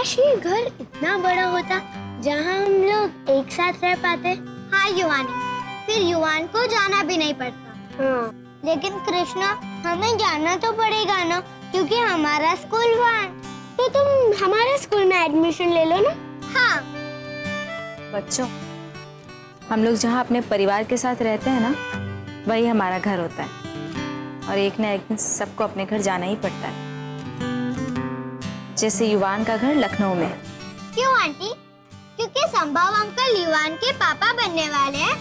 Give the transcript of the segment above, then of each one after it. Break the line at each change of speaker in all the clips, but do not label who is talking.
काश ये घर इतना बड़ा होता जहाँ हम लोग एक साथ रह पाते।
हाँ युवानी, फिर युवान को जाना भी नहीं पड़ता।
हाँ।
लेकिन कृष्णा, हमें जाना तो पड़ेगा ना, क्योंकि हमारा स्कूल वहाँ।
तो तुम हमारे स्कूल में एडमिशन ले लो ना।
हाँ।
बच्चों, हम लोग जहाँ अपने परिवार के साथ रहते हैं ना, वही हमारा घर होता है और एक ना एक दिन सबको अपने घर जाना ही पड़ता है। जैसे युवान का घर लखनऊ में है।
क्यों आंटी? क्योंकि संभव अंकल युवान के पापा बनने वाले हैं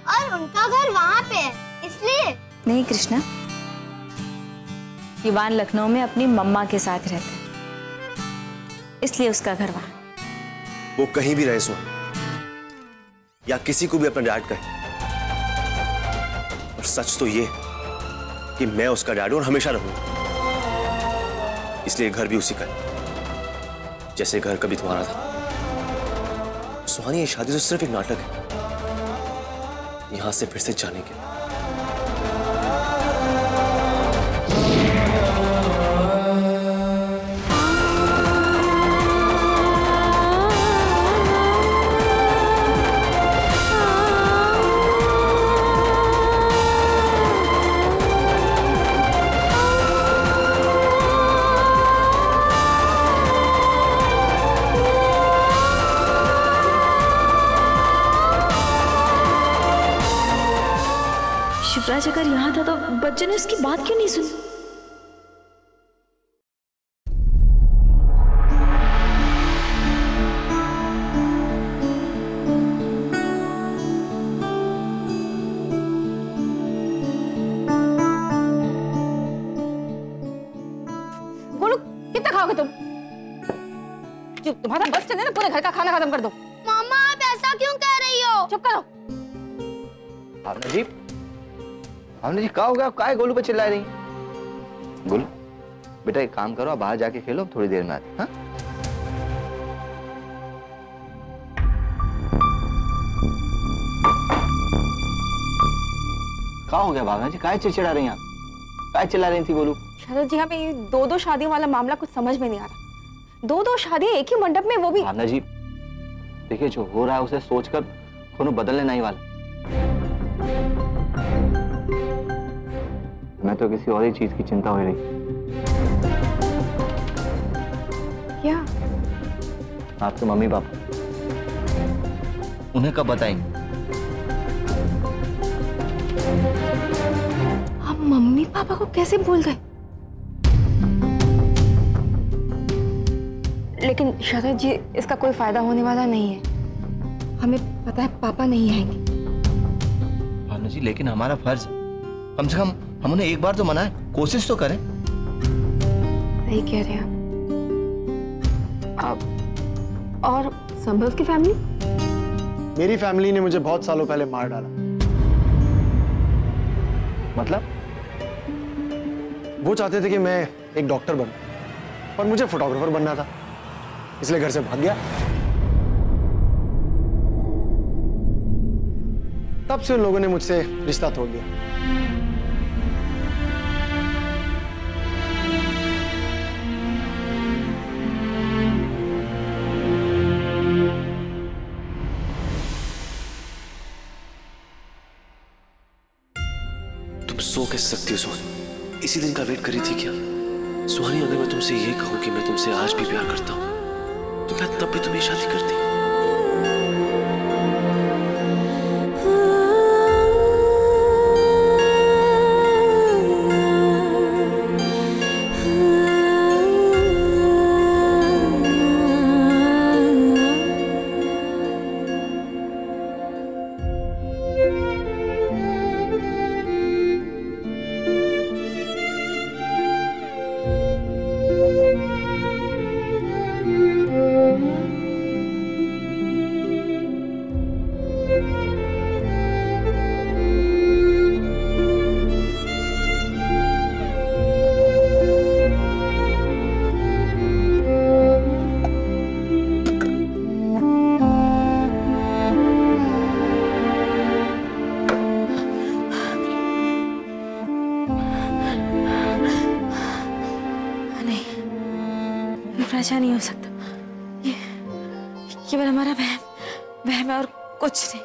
और उनका घर वहाँ पे है, इसलिए।
नहीं कृष्णा, युवान लखनऊ में अपनी मम्मा के साथ रहता है, इसलिए उसका घर वहाँ।
वो कहीं भी रहे सुहा, या किसी को भी अपना डैड कहे, और सच तो ये कि मैं उसका डैड हूं और हमेशा रहूंगा। इसलिए घर भी उसी का है, जैसे घर कभी तुम्हारा था। सुहानी, ये शादी तो सिर्फ एक नाटक है, यहां से फिर से जाने के।
शिवराज अगर यहाँ था तो बच्चों ने उसकी बात क्यों नहीं सुनी?
बोलो, कितना खाओगे तुम? जो तुम्हारा बस चले ना, पूरे घर का खाना खत्म कर दो।
मामा, आप ऐसा क्यों कह रही हो?
चुप करो।
भावना जी क्या हो गया? काय गोलू पे चिल्ला रही? गोलू बेटा एक काम करो, आप बाहर जाके खेलो, थोड़ी देर में आते। हाँ? क्या हो गया भावना जी? काय चिड़चिड़ा रही हैं आप? काय चिल्ला रही थी गोलू?
शरद जी, हमें ये दो शादियों वाला मामला कुछ समझ में नहीं आ रहा। दो शादियां एक ही मंडप में, वो भी।
भावना जी देखिए, जो हो रहा है उसे सोचकर दोनों बदलने नहीं वाला। मैं तो किसी और ही चीज की चिंता हो रही।
क्या?
आपके मम्मी पापा, उन्हें कब बताएंगे?
हम मम्मी पापा को कैसे भूल गए? लेकिन शरद जी, इसका कोई फायदा होने वाला नहीं है। हमें पता है पापा नहीं आएंगे।
भावना जी लेकिन हमारा फर्ज है, कम से कम हम उन्हें एक बार तो मनाएं, कोशिश तो करें।
सही कह रहे हैं आप। और संभव की फैमिली?
मेरी फैमिली ने मुझे बहुत सालों पहले मार डाला।
मतलब?
वो चाहते थे कि मैं एक डॉक्टर बनूं, पर मुझे फोटोग्राफर बनना था, इसलिए घर से भाग गया। तब से उन लोगों ने मुझसे रिश्ता तोड़ दिया।
सो कैसे सकती हो सुहानी? इसी दिन का वेट करी थी क्या? सुहानी, अगर मैं तुमसे ये कहूं कि मैं तुमसे आज भी प्यार करता हूं, तो क्या तब भी तुम ये शादी करती?
ऐसा नहीं हो सकता। केवल हमारा वहम वहम है और कुछ नहीं।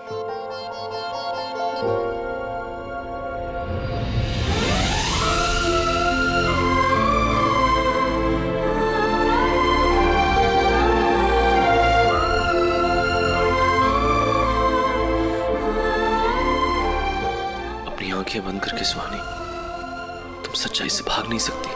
अपनी आंखें बंद करके सुहानी, तुम सच्चाई से भाग नहीं सकती।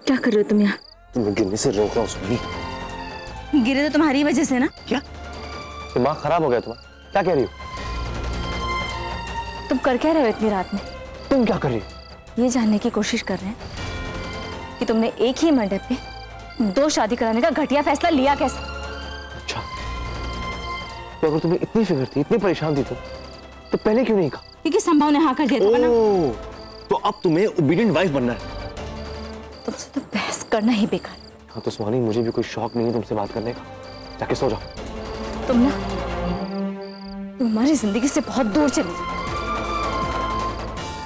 क्या कर रहे हो तुम यहाँ?
तुम्हें गिरने से रोक रहा हूँ सुहानी।
गिरे तो तुम्हारी वजह से ना।
क्या दिमाग खराब हो गया तुम्हारा? क्या कह रही हो?
तुम कर क्या रहे हो इतनी रात में?
तुम क्या कर रही हो?
ये जानने की कोशिश कर रहे हैं कि तुमने एक ही मंडप पे 2 शादी कराने का घटिया फैसला लिया कैसे?
अच्छा, तो अगर तुम्हें इतनी फिक्र थी, इतनी परेशान थी तो पहले क्यों नहीं कहा?
क्योंकि संभव ने हाँ कर दिया था ना।
तो अब तुम्हें ओबीडिएंट वाइफ बनना है।
तुमसे तो बहस करना ही बेकार।
हाँ तो सुहानी, मुझे भी कोई शौक नहीं है तुमसे बात करने का। जाके सो जाओ।
तुम हमारी जिंदगी से बहुत दूर चले जाओ,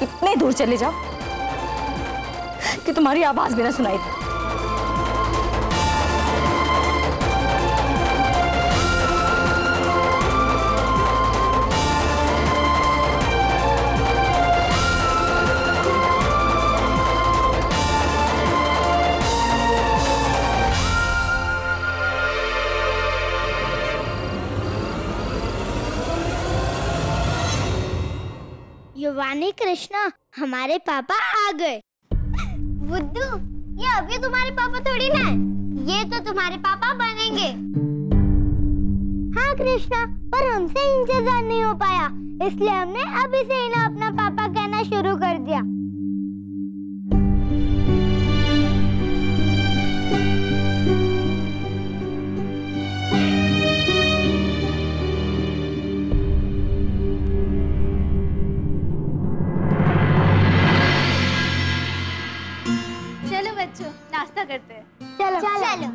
इतने दूर चले जाओ कि तुम्हारी आवाज भी ना सुनाई दे।
युवानी कृष्णा, हमारे पापा आ गए। बुद्धू, ये अभी तुम्हारे पापा थोड़ी ना है, ये तो तुम्हारे पापा बनेंगे। हाँ कृष्णा, पर हमसे इंतजार नहीं हो पाया, इसलिए हमने अभी से इन्हें अपना पापा कहना शुरू कर दिया।
नाश्ता करते हैं।
चलो चलो।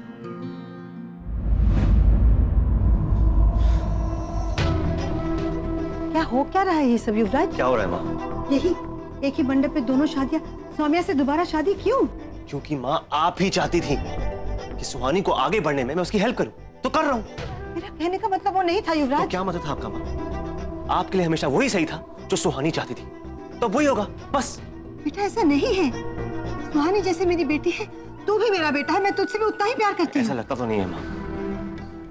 क्या हो क्या रहा है ये सब युवराज?
क्या हो रहा है माँ?
यही एक ही मंडप पे दोनों शादियां, सौम्या से दोबारा शादी क्यों?
क्योंकि माँ आप ही चाहती थी कि सुहानी को आगे बढ़ने में मैं उसकी हेल्प करूं, तो कर रहा हूं।
मेरा कहने का मतलब वो नहीं था युवराज।
तो क्या मतलब था आपका माँ? आपके लिए हमेशा वही सही था जो सुहानी चाहती थी, तो वही होगा बस।
बेटा ऐसा नहीं है, सुहानी जैसे मेरी बेटी है, तू भी मेरा बेटा है, मैं तुझसे भी उतना ही प्यार करती हूँ।
ऐसा लगता तो नहीं है माँ,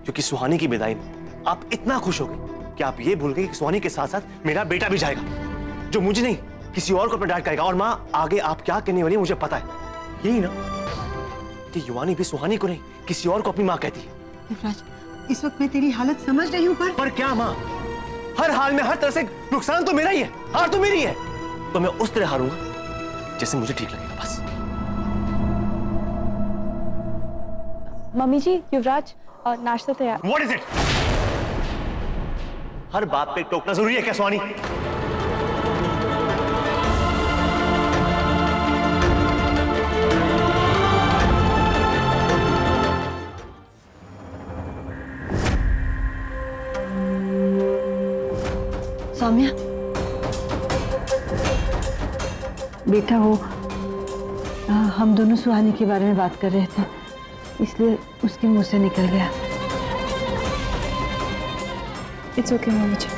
क्योंकि सुहानी की विदाई में आप इतना खुश हो गए कि आप ये भूल गए कि सुहानी के साथ साथ मेरा बेटा भी जाएगा, जो मुझे नहीं किसी और को अपना डैड कहेगा। और माँ, आगे आप क्या कहने वाली है मुझे पता है, यही ना कि युवानी भी सुहानी को नहीं किसी और को अपनी माँ कहती है।
युवराज, इस वक्त मैं तेरी हालत समझ रही हूँ, पर
क्या माँ? हर हाल में हर तरह से नुकसान तो मेरा ही है, हार तो मेरी है, तो मैं उस तरह हारूंगा जैसे मुझे ठीक लगेगा बस।
मम्मी जी, युवराज और नाश्ता तैयार।
What is it? हर बात पे टोकना जरूरी है क्या सुहानी?
सौम्या बेटा, वो हम दोनों सुहानी के बारे में बात कर रहे थे, इसलिए उसके मुंह से निकल गया।
It's okay mummy ji.